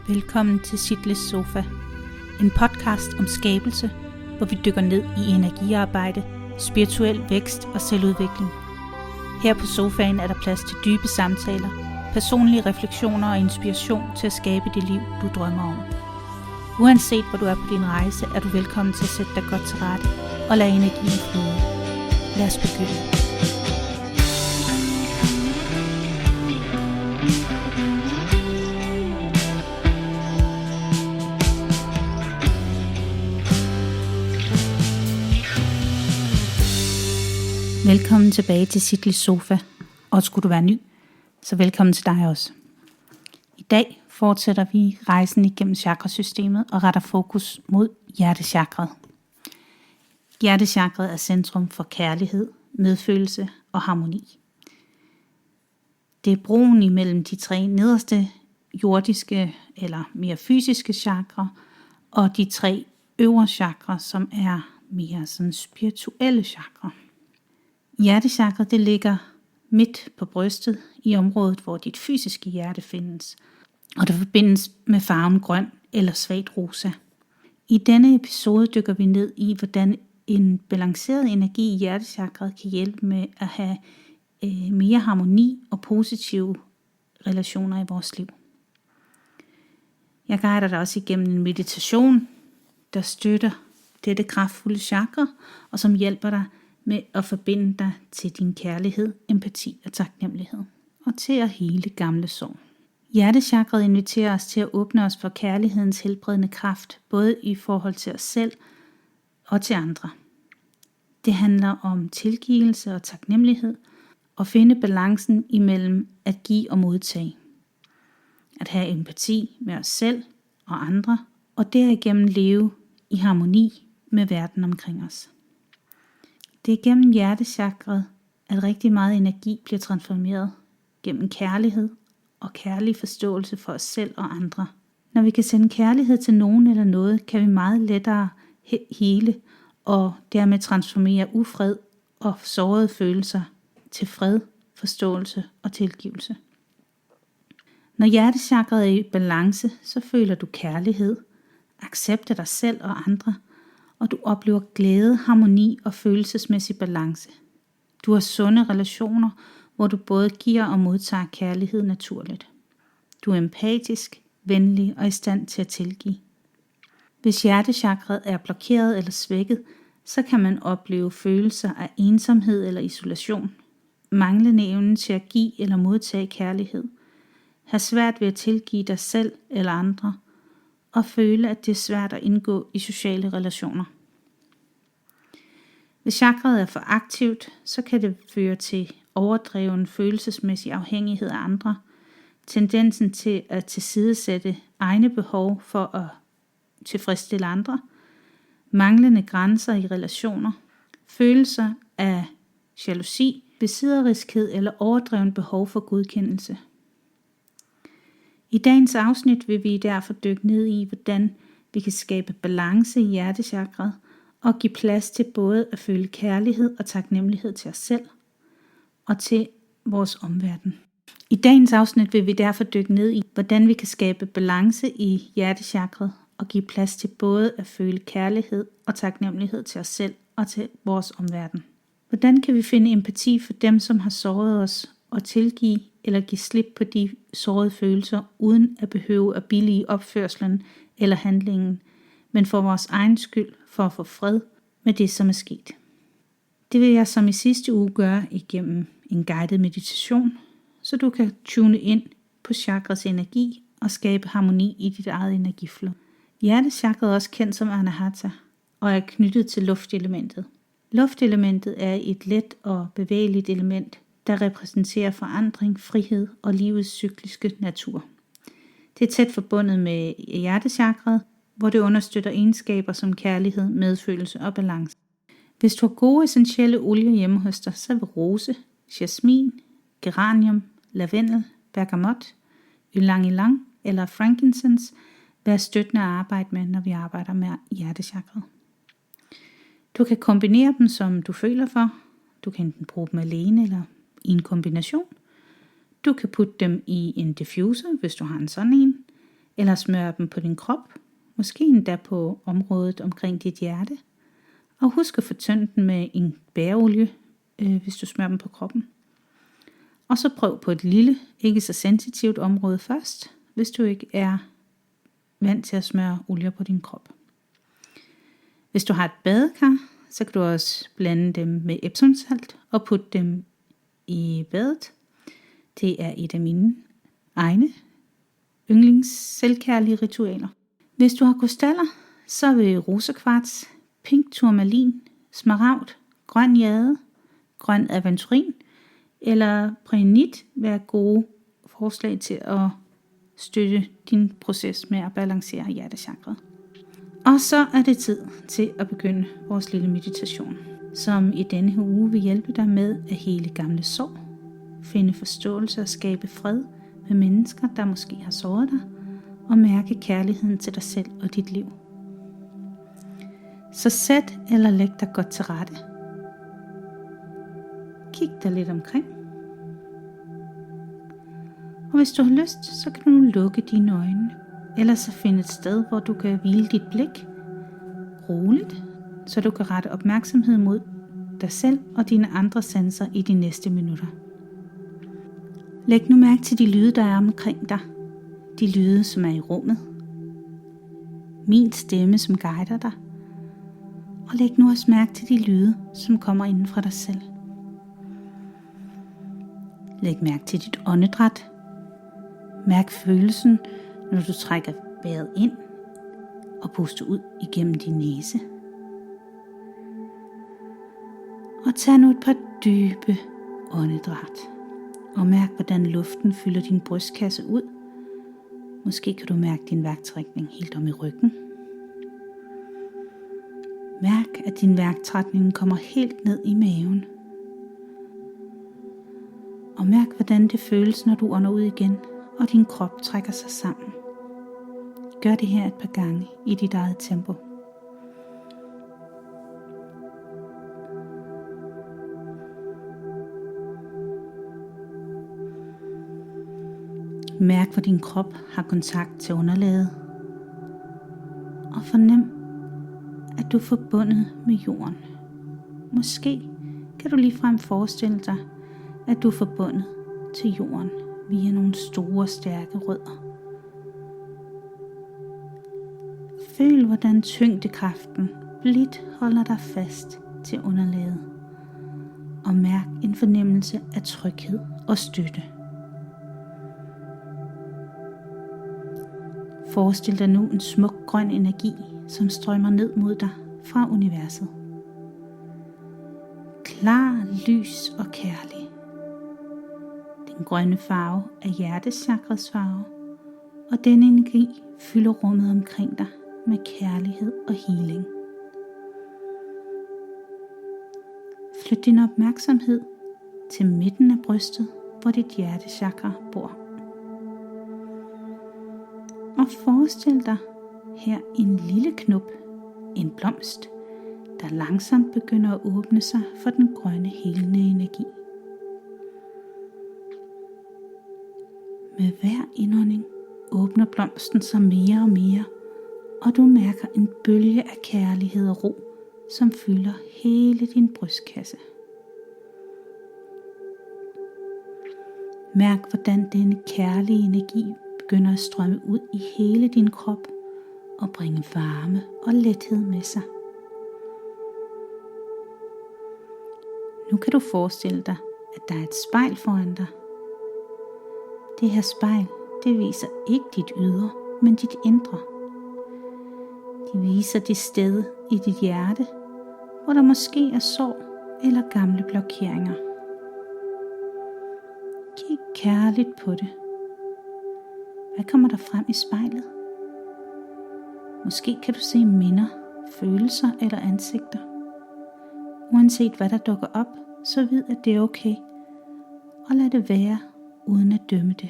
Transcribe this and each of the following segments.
Velkommen til Sitlis Sofa, en podcast om skabelse, hvor vi dykker ned i energiarbejde, spirituel vækst og selvudvikling. Her på sofaen er der plads til dybe samtaler, personlige refleksioner og inspiration til at skabe det liv, du drømmer om. Uanset hvor du er på din rejse, er du velkommen til at sætte dig godt til rette og lade energien flyde. Lad os begynde. Velkommen tilbage til Sitlis Sofa, og skulle du være ny, så velkommen til dig også. I dag fortsætter vi rejsen igennem chakrasystemet og retter fokus mod hjertechakret. Hjertechakret er centrum for kærlighed, medfølelse og harmoni. Det er broen imellem de tre nederste jordiske eller mere fysiske chakrer og de tre øvre chakrer, som er mere sådan spirituelle chakrer. Hjertechakret det ligger midt på brystet i området, hvor dit fysiske hjerte findes, og det forbindes med farven grøn eller svagt rosa. I denne episode dykker vi ned i, hvordan en balanceret energi i hjertechakret kan hjælpe med at have mere harmoni og positive relationer i vores liv. Jeg guider dig også igennem en meditation, der støtter dette kraftfulde chakra, og som hjælper dig med at forbinde dig til din kærlighed, empati og taknemmelighed, og til at hele gamle sår. Hjertechakret inviterer os til at åbne os for kærlighedens helbredende kraft, både i forhold til os selv og til andre. Det handler om tilgivelse og taknemmelighed, og finde balancen imellem at give og modtage. At have empati med os selv og andre, og derigennem leve i harmoni med verden omkring os. Det er gennem hjertechakret, at rigtig meget energi bliver transformeret gennem kærlighed og kærlig forståelse for os selv og andre. Når vi kan sende kærlighed til nogen eller noget, kan vi meget lettere hele og dermed transformere ufred og sårede følelser til fred, forståelse og tilgivelse. Når hjertechakret er i balance, så føler du kærlighed, accept af dig selv og andre, og du oplever glæde, harmoni og følelsesmæssig balance. Du har sunde relationer, hvor du både giver og modtager kærlighed naturligt. Du er empatisk, venlig og i stand til at tilgive. Hvis hjertechakret er blokeret eller svækket, så kan man opleve følelser af ensomhed eller isolation, manglende evne til at give eller modtage kærlighed, have svært ved at tilgive dig selv eller andre, og føle, at det er svært at indgå i sociale relationer. Hvis chakret er for aktivt, så kan det føre til overdreven følelsesmæssig afhængighed af andre, tendensen til at tilsidesætte egne behov for at tilfredsstille andre, manglende grænser i relationer, følelser af jalousi, besidderiskhed eller overdreven behov for godkendelse. I dagens afsnit vil vi derfor dykke ned i, hvordan vi kan skabe balance i hjertechakret og give plads til både at føle kærlighed og taknemmelighed til os selv og til vores omverden. I dagens afsnit vil vi derfor dykke ned i, hvordan vi kan skabe balance i hjertechakret og give plads til både at føle kærlighed og taknemmelighed til os selv og til vores omverden. Hvordan kan vi finde empati for dem, som har såret os, og tilgive eller give slip på de sårede følelser, uden at behøve at billige opførslen eller handlingen, men for vores egen skyld, for at få fred med det, som er sket. Det vil jeg som i sidste uge gøre igennem en guided meditation, så du kan tune ind på chakrets energi og skabe harmoni i dit eget energiflow. Hjertechakret er også kendt som Anahata og er knyttet til luftelementet. Luftelementet er et let og bevægeligt element, der repræsenterer forandring, frihed og livets cykliske natur. Det er tæt forbundet med hjertechakret, hvor det understøtter egenskaber som kærlighed, medfølelse og balance. Hvis du har gode essentielle olier hjemme hos dig, så vil rose, jasmin, geranium, lavendel, bergamot, ylang ylang eller frankincense være støttende at arbejde med, når vi arbejder med hjertechakret. Du kan kombinere dem, som du føler for. Du kan enten bruge dem alene eller i en kombination. Du kan putte dem i en diffuser, hvis du har en sådan en, eller smøre dem på din krop, måske endda på området omkring dit hjerte. Og husk at fortynde den med en bæreolie, hvis du smører dem på kroppen. Og så prøv på et lille, ikke så sensitivt område først, hvis du ikke er vant til at smøre olier på din krop. Hvis du har et badekar, så kan du også blande dem med epsomsalt og putte dem i badet. Det er et af mine egne yndlingsselvkærlige ritualer. Hvis du har krystaller, så vil rosekvarts, pink turmalin, smaragd, grøn jade, grøn aventurin eller præonit være gode forslag til at støtte din proces med at balancere hjertechakret. Og så er det tid til at begynde vores lille meditation, som i denne uge vil hjælpe dig med at hele gamle sår, finde forståelse og skabe fred med mennesker, der måske har såret dig, og mærke kærligheden til dig selv og dit liv. Så sæt eller læg dig godt til rette. Kig dig lidt omkring. Og hvis du har lyst, så kan du nu lukke dine øjne, eller så finde et sted, hvor du kan hvile dit blik roligt, så du kan rette opmærksomhed mod dig selv og dine andre sanser i de næste minutter. Læg nu mærke til de lyde, der er omkring dig. De lyde, som er i rummet. Min stemme, som guider dig. Og læg nu også mærke til de lyde, som kommer inden fra dig selv. Læg mærke til dit åndedræt. Mærk følelsen, når du trækker vejret ind og puster ud igennem din næse. Og tag nu et par dybe åndedræt. Og mærk, hvordan luften fylder din brystkasse ud. Måske kan du mærke din vejrtrækning helt om i ryggen. Mærk, at din vejrtrækning kommer helt ned i maven. Og mærk, hvordan det føles, når du ånder ud igen, og din krop trækker sig sammen. Gør det her et par gange i dit eget tempo. Mærk, hvor din krop har kontakt til underlaget. Og fornem, at du er forbundet med jorden. Måske kan du ligefrem forestille dig, at du er forbundet til jorden via nogle store, stærke rødder. Føl, hvordan tyngdekraften blidt holder dig fast til underlaget. Og mærk en fornemmelse af tryghed og støtte. Forestil dig nu en smuk grøn energi, som strømmer ned mod dig fra universet. Klar, lys og kærlig. Den grønne farve er hjertechakrets farve, og den energi fylder rummet omkring dig med kærlighed og healing. Flyt din opmærksomhed til midten af brystet, hvor dit hjertechakra bor. Og forestil dig her en lille knop, en blomst, der langsomt begynder at åbne sig for den grønne helende energi. Med hver indånding åbner blomsten sig mere og mere, og du mærker en bølge af kærlighed og ro, som fylder hele din brystkasse. Mærk, hvordan denne kærlige energi begynder at strømme ud i hele din krop og bringe varme og lethed med sig. Nu kan du forestille dig, at der er et spejl foran dig. Det her spejl, det viser ikke dit ydre, men dit indre. Det viser det sted i dit hjerte, hvor der måske er sorg eller gamle blokeringer. Kig kærligt på det. Hvad kommer der frem i spejlet? Måske kan du se minder, følelser eller ansigter. Uanset hvad der dukker op, så vid at det er okay, og lad det være uden at dømme det.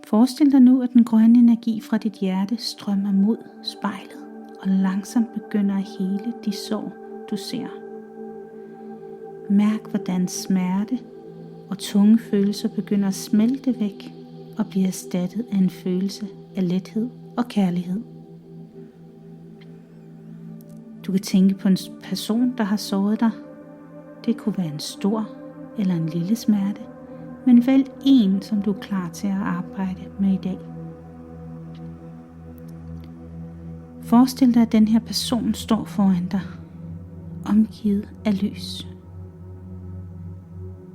Forestil dig nu, at den grønne energi fra dit hjerte strømmer mod spejlet og langsomt begynder at hele de sår, du ser. Mærk, hvordan smerte og tunge følelser begynder at smelte væk og blive erstattet af en følelse af lethed og kærlighed. Du kan tænke på en person, der har såret dig. Det kunne være en stor eller en lille smerte, men vælg en, som du er klar til at arbejde med i dag. Forestil dig, at den her person står foran dig, omgivet af lys.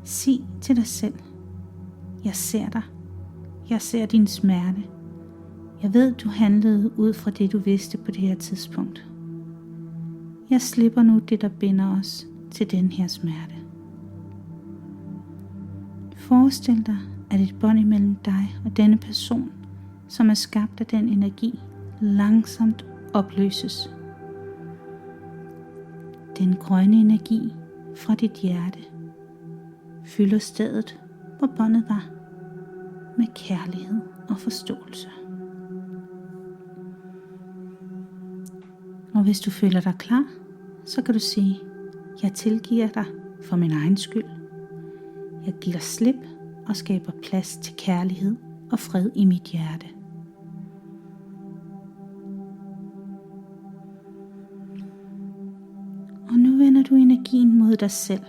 Sig til dig selv: jeg ser dig. Jeg ser din smerte. Jeg ved, du handlede ud fra det, du vidste på det her tidspunkt. Jeg slipper nu det, der binder os til den her smerte. Forestil dig, at et bånd imellem dig og denne person, som er skabt af den energi, langsomt opløses. Den grønne energi fra dit hjerte fylder stedet, hvor båndet var, med kærlighed og forståelse. Og hvis du føler dig klar, så kan du sige: jeg tilgiver dig for min egen skyld. Jeg giver slip og skaber plads til kærlighed og fred i mit hjerte. Og nu vender du energien mod dig selv.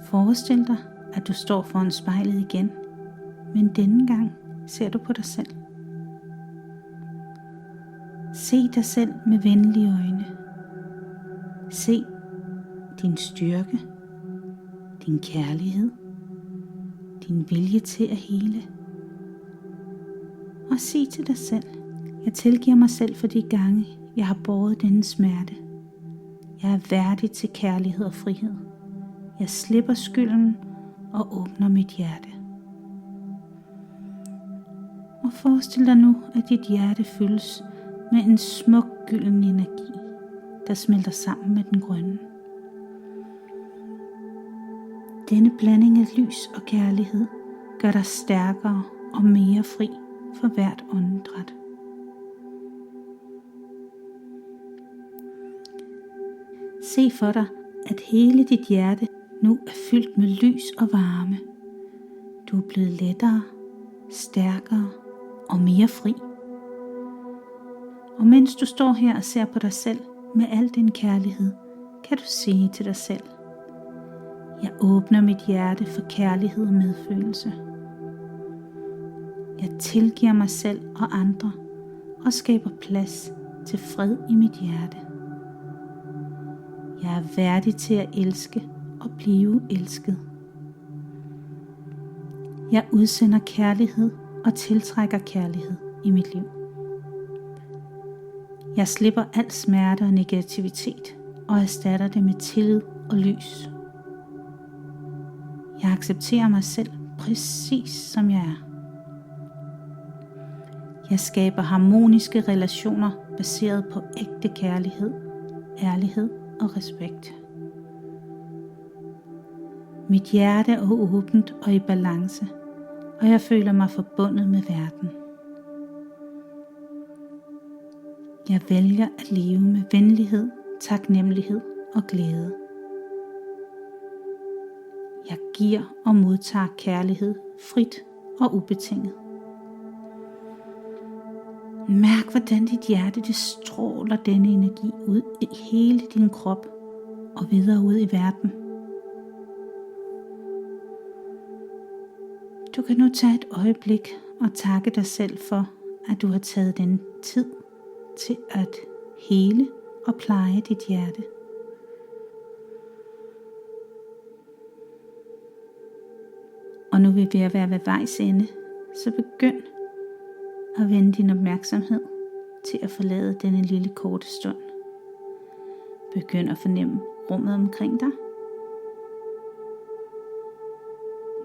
Forestil dig, at du står foran spejlet igen, men denne gang ser du på dig selv. Se dig selv med venlige øjne. Se din styrke, din kærlighed, din vilje til at hele. Og sig til dig selv: jeg tilgiver mig selv for de gange, jeg har båret denne smerte. Jeg er værdig til kærlighed og frihed. Jeg slipper skylden og åbner mit hjerte. Og forestil dig nu, at dit hjerte fyldes med en smuk gylden energi, der smelter sammen med den grønne. Denne blanding af lys og kærlighed gør dig stærkere og mere fri for hvert åndedræt. Se for dig, at hele dit hjerte nu er fyldt med lys og varme. Du er blevet lettere, stærkere og mere fri. Og mens du står her og ser på dig selv med al din kærlighed, kan du sige til dig selv: jeg åbner mit hjerte for kærlighed og medfølelse. Jeg tilgiver mig selv og andre og skaber plads til fred i mit hjerte. Jeg er værdig til at elske og blive elsket. Jeg udsender kærlighed og tiltrækker kærlighed i mit liv. Jeg slipper al smerte og negativitet og erstatter det med tillid og lys. Jeg accepterer mig selv præcis som jeg er. Jeg skaber harmoniske relationer baseret på ægte kærlighed, ærlighed og respekt. Mit hjerte er åbent og i balance, og jeg føler mig forbundet med verden. Jeg vælger at leve med venlighed, taknemmelighed og glæde. Jeg giver og modtager kærlighed frit og ubetinget. Mærk, hvordan dit hjerte det stråler denne energi ud i hele din krop og videre ud i verden. Du kan nu tage et øjeblik og takke dig selv for, at du har taget den tid til at hele og pleje dit hjerte. Og nu er vi ved at være ved vejs ende, så begynd at vende din opmærksomhed til at forlade denne lille korte stund. Begynd at fornemme rummet omkring dig.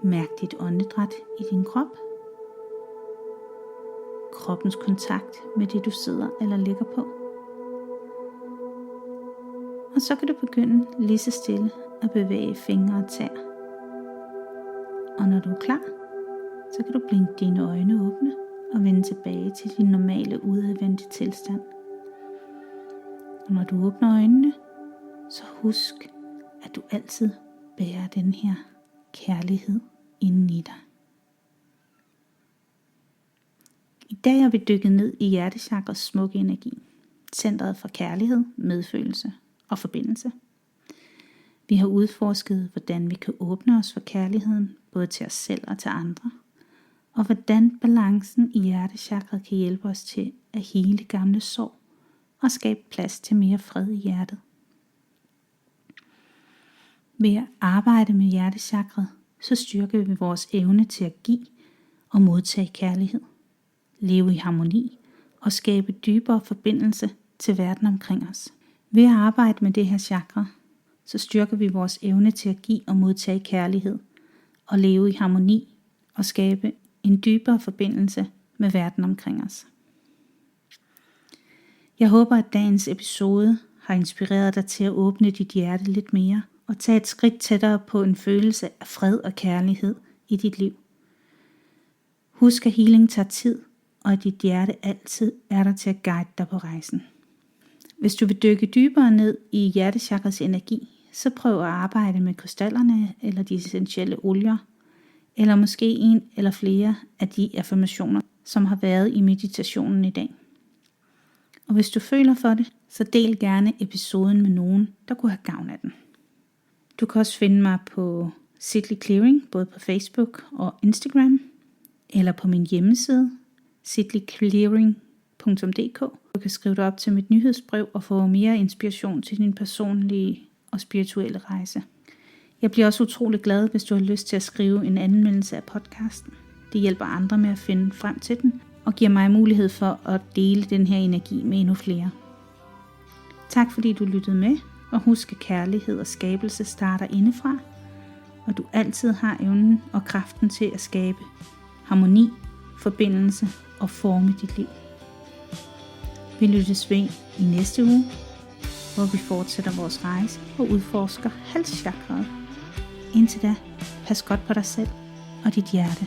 Mærk dit åndedræt i din krop. Kroppens kontakt med det du sidder eller ligger på. Og så kan du begynde lige så stille at bevæge fingre og tæer. Og når du er klar, så kan du blinke dine øjne åbne og vende tilbage til din normale udadvendte tilstand. Og når du åbner øjnene, så husk, at du altid bærer den her kærlighed inden i dig. I dag har vi dykket ned i hjertechakras smukke energi, centret for kærlighed, medfølelse og forbindelse. Vi har udforsket, hvordan vi kan åbne os for kærligheden, både til os selv og til andre, og hvordan balancen i hjertechakret kan hjælpe os til at hele gamle sår og skabe plads til mere fred i hjertet. Ved at arbejde med hjertechakret, så styrker vi vores evne til at give og modtage kærlighed, leve i harmoni og skabe dybere forbindelse til verden omkring os. Ved at arbejde med det her chakra, så styrker vi vores evne til at give og modtage kærlighed og leve i harmoni og skabe en dybere forbindelse med verden omkring os. Jeg håber, at dagens episode har inspireret dig til at åbne dit hjerte lidt mere og tage et skridt tættere på en følelse af fred og kærlighed i dit liv. Husk, at healing tager tid, og at dit hjerte altid er der til at guide dig på rejsen. Hvis du vil dykke dybere ned i hjertechakras energi, så prøv at arbejde med krystallerne eller de essentielle olier, eller måske en eller flere af de affirmationer, som har været i meditationen i dag. Og hvis du føler for det, så del gerne episoden med nogen, der kunne have gavn af den. Du kan også finde mig på Sidley Clearing, både på Facebook og Instagram, eller på min hjemmeside, sidleyclearing.dk. Du kan skrive dig op til mit nyhedsbrev og få mere inspiration til din personlige og spirituelle rejse. Jeg bliver også utrolig glad, hvis du har lyst til at skrive en anmeldelse af podcasten. Det hjælper andre med at finde frem til den, og giver mig mulighed for at dele den her energi med endnu flere. Tak fordi du lyttede med, og husk at kærlighed og skabelse starter indefra, og du altid har evnen og kraften til at skabe harmoni, forbindelse og forme dit liv. Vi lyttes ved i næste uge, hvor vi fortsætter vores rejse og udforsker halschakraet. Indtil da, pas godt på dig selv og dit hjerte.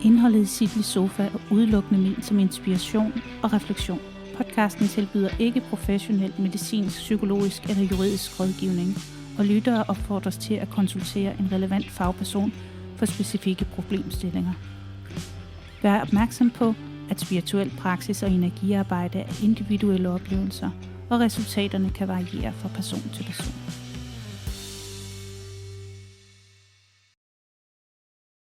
Indholdet i Sidley Sofa er udelukkende ment som inspiration og refleksion. Podcasten tilbyder ikke professionel medicinsk, psykologisk eller juridisk rådgivning, og lyttere opfordres til at konsultere en relevant fagperson for specifikke problemstillinger. Vær opmærksom på, at spirituel praksis og energiarbejde er individuelle oplevelser, og resultaterne kan variere fra person til person.